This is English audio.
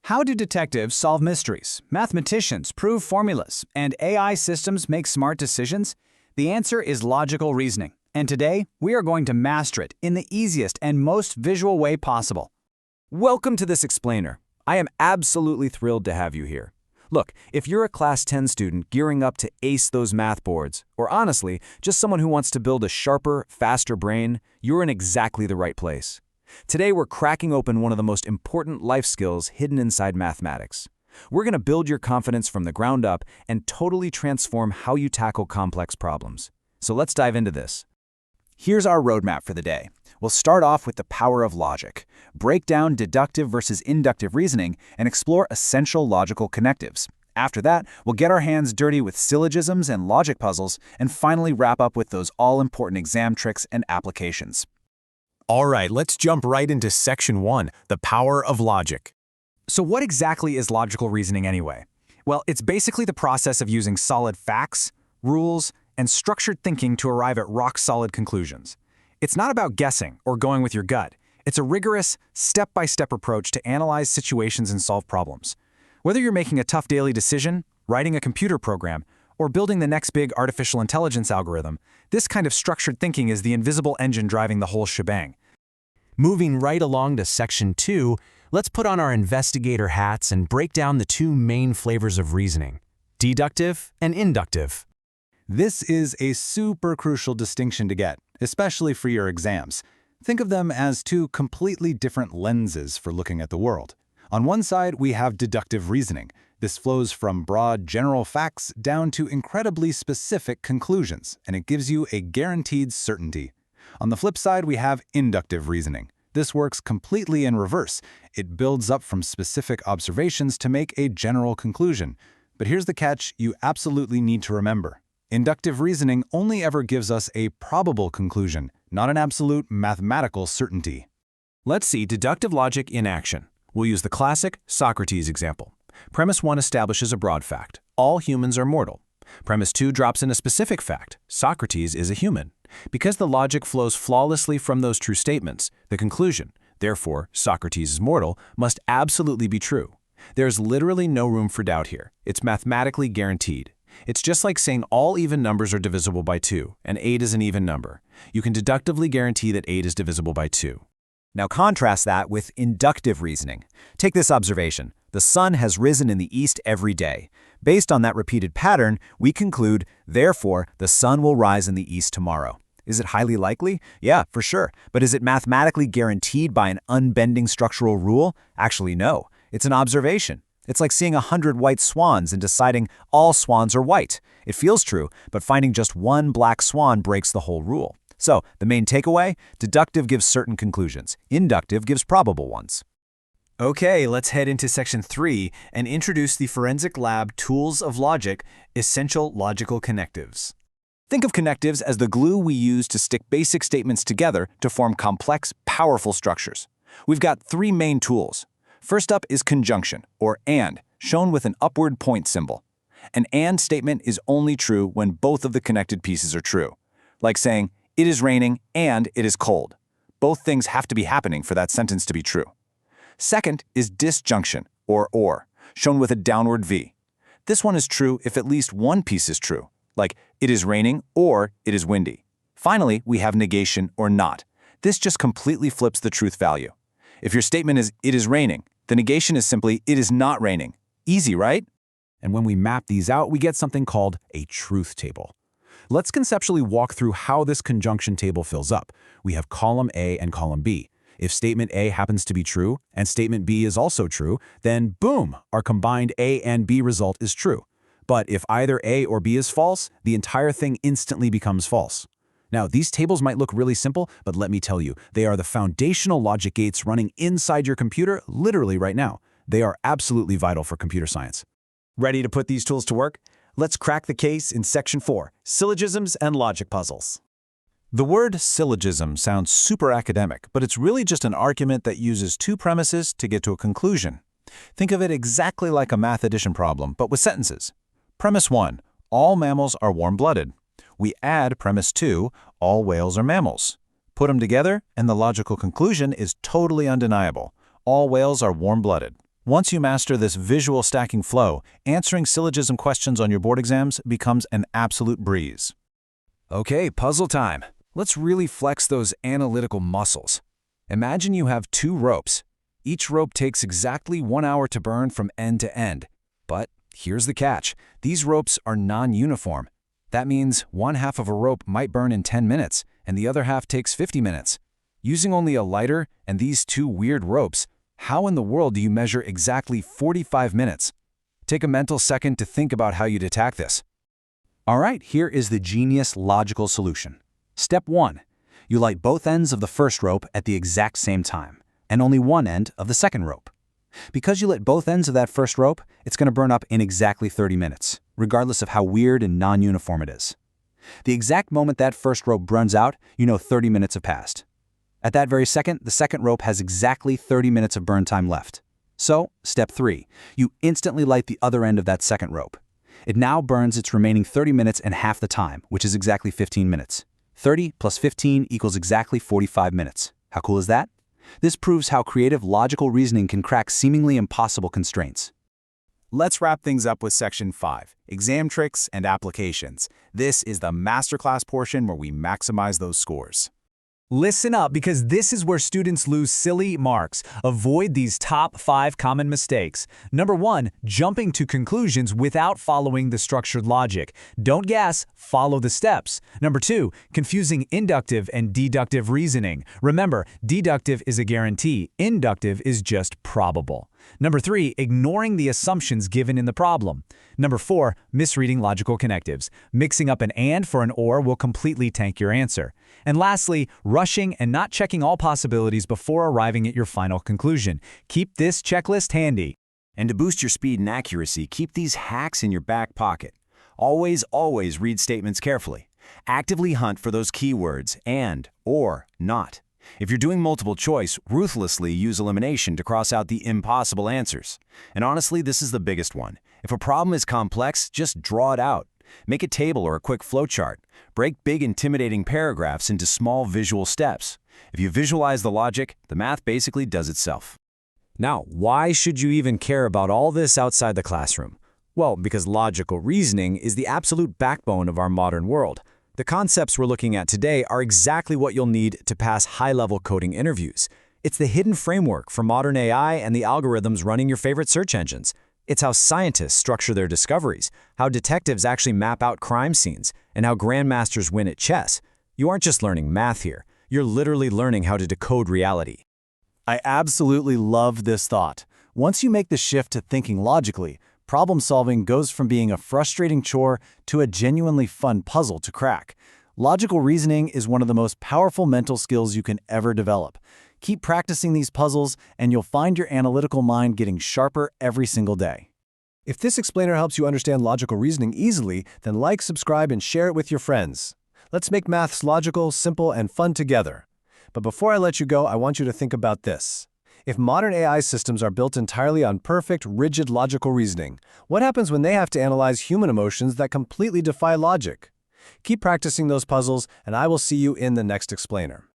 How do detectives solve mysteries, mathematicians prove formulas, and AI systems make smart decisions? The answer is logical reasoning, and today we are going to master it in the easiest and most visual way possible. Welcome to this explainer. I am absolutely thrilled to have you here. Look, if you're a Class 10 student gearing up to ace those math boards, or honestly, just someone who wants to build a sharper, faster brain, you're in exactly the right place. Today we're cracking open one of the most important life skills hidden inside mathematics. We're going to build your confidence from the ground up and totally transform how you tackle complex problems. So let's dive into this. Here's our roadmap for the day. We'll start off with the power of logic, break down deductive versus inductive reasoning, and explore essential logical connectives. After that, we'll get our hands dirty with syllogisms and logic puzzles, and finally wrap up with those all-important exam tricks and applications. All right, let's jump right into Section 1, the power of logic. So what exactly is logical reasoning anyway? Well, it's basically the process of using solid facts, rules, and structured thinking to arrive at rock-solid conclusions. It's not about guessing or going with your gut. It's a rigorous, step-by-step approach to analyze situations and solve problems. Whether you're making a tough daily decision, writing a computer program, or building the next big artificial intelligence algorithm, this kind of structured thinking is the invisible engine driving the whole shebang. Moving right along to Section 2, let's put on our investigator hats and break down the two main flavors of reasoning, deductive and inductive. This is a super crucial distinction to get, especially for your exams. Think of them as two completely different lenses for looking at the world. On one side, we have deductive reasoning. This flows from broad general facts down to incredibly specific conclusions, and it gives you a guaranteed certainty. On the flip side, we have inductive reasoning. This works completely in reverse. It builds up from specific observations to make a general conclusion. But here's the catch you absolutely need to remember. Inductive reasoning only ever gives us a probable conclusion, not an absolute mathematical certainty. Let's see deductive logic in action. We'll use the classic Socrates example. Premise 1 establishes a broad fact. All humans are mortal. Premise 2 drops in a specific fact. Socrates is a human. Because the logic flows flawlessly from those true statements, the conclusion, therefore, Socrates is mortal, must absolutely be true. There's literally no room for doubt here. It's mathematically guaranteed. It's just like saying all even numbers are divisible by 2, and 8 is an even number. You can deductively guarantee that 8 is divisible by 2. Now contrast that with inductive reasoning. Take this observation. The sun has risen in the east every day. Based on that repeated pattern, we conclude, therefore, the sun will rise in the east tomorrow. Is it highly likely? Yeah, for sure. But is it mathematically guaranteed by an unbending structural rule? Actually, no. It's an observation. It's like seeing 100 white swans and deciding all swans are white. It feels true, but finding just one black swan breaks the whole rule. So, the main takeaway? Deductive gives certain conclusions. Inductive gives probable ones. Okay, let's head into Section 3 and introduce the Forensic Lab Tools of Logic, Essential Logical Connectives. Think of connectives as the glue we use to stick basic statements together to form complex, powerful structures. We've got three main tools. First up is conjunction, or and, shown with an upward point symbol. An and statement is only true when both of the connected pieces are true. Like saying, it is raining and it is cold. Both things have to be happening for that sentence to be true. Second is disjunction, or, shown with a downward V. This one is true if at least one piece is true, like it is raining or it is windy. Finally, we have negation, or not. This just completely flips the truth value. If your statement is, it is raining, the negation is simply, it is not raining. Easy, right? And when we map these out, we get something called a truth table. Let's conceptually walk through how this conjunction table fills up. We have column A and column B. If statement A happens to be true, and statement B is also true, then boom, our combined A and B result is true. But if either A or B is false, the entire thing instantly becomes false. Now, these tables might look really simple, but let me tell you, they are the foundational logic gates running inside your computer literally right now. They are absolutely vital for computer science. Ready to put these tools to work? Let's crack the case in Section 4, Syllogisms and Logic Puzzles. The word syllogism sounds super academic, but it's really just an argument that uses two premises to get to a conclusion. Think of it exactly like a math addition problem, but with sentences. Premise 1, all mammals are warm-blooded. We add premise 2, all whales are mammals. Put them together, and the logical conclusion is totally undeniable. All whales are warm-blooded. Once you master this visual stacking flow, answering syllogism questions on your board exams becomes an absolute breeze. Okay, puzzle time. Let's really flex those analytical muscles. Imagine you have 2 ropes. Each rope takes exactly 1 hour to burn from end to end. But here's the catch. These ropes are non-uniform. That means one half of a rope might burn in 10 minutes, and the other half takes 50 minutes. Using only a lighter and these 2 weird ropes, how in the world do you measure exactly 45 minutes? Take a mental second to think about how you'd attack this. All right, here is the genius logical solution. Step 1. You light both ends of the first rope at the exact same time, and only one end of the second rope. Because you lit both ends of that first rope, it's going to burn up in exactly 30 minutes, regardless of how weird and non-uniform it is. The exact moment that first rope burns out, you know 30 minutes have passed. At that very second, the second rope has exactly 30 minutes of burn time left. So, step 3, you instantly light the other end of that second rope. It now burns its remaining 30 minutes and half the time, which is exactly 15 minutes. 30 plus 15 equals exactly 45 minutes. How cool is that? This proves how creative logical reasoning can crack seemingly impossible constraints. Let's wrap things up with Section 5, Exam Tricks and Applications. This is the masterclass portion where we maximize those scores. Listen up, because this is where students lose silly marks. Avoid these top 5 common mistakes. Number 1, jumping to conclusions without following the structured logic. Don't guess, follow the steps. Number 2, confusing inductive and deductive reasoning. Remember, deductive is a guarantee, inductive is just probable. Number 3, ignoring the assumptions given in the problem. Number 4, misreading logical connectives. Mixing up an and for an or will completely tank your answer. And lastly, rushing and not checking all possibilities before arriving at your final conclusion. Keep this checklist handy. And to boost your speed and accuracy, keep these hacks in your back pocket. Always read statements carefully. Actively hunt for those keywords and, or, not. If you're doing multiple choice, ruthlessly use elimination to cross out the impossible answers. And honestly, this is the biggest one. If a problem is complex, just draw it out. Make a table or a quick flowchart. Break big, intimidating paragraphs into small visual steps. If you visualize the logic, the math basically does itself. Now, why should you even care about all this outside the classroom? Well, because logical reasoning is the absolute backbone of our modern world. The concepts we're looking at today are exactly what you'll need to pass high-level coding interviews. It's the hidden framework for modern AI and the algorithms running your favorite search engines. It's how scientists structure their discoveries, how detectives actually map out crime scenes, and how grandmasters win at chess. You aren't just learning math here. You're literally learning how to decode reality. I absolutely love this thought. Once you make the shift to thinking logically, problem-solving goes from being a frustrating chore to a genuinely fun puzzle to crack. Logical reasoning is one of the most powerful mental skills you can ever develop. Keep practicing these puzzles, and you'll find your analytical mind getting sharper every single day. If this explainer helps you understand logical reasoning easily, then like, subscribe, and share it with your friends. Let's make maths logical, simple, and fun together. But before I let you go, I want you to think about this. If modern AI systems are built entirely on perfect, rigid logical reasoning, what happens when they have to analyze human emotions that completely defy logic? Keep practicing those puzzles, and I will see you in the next explainer.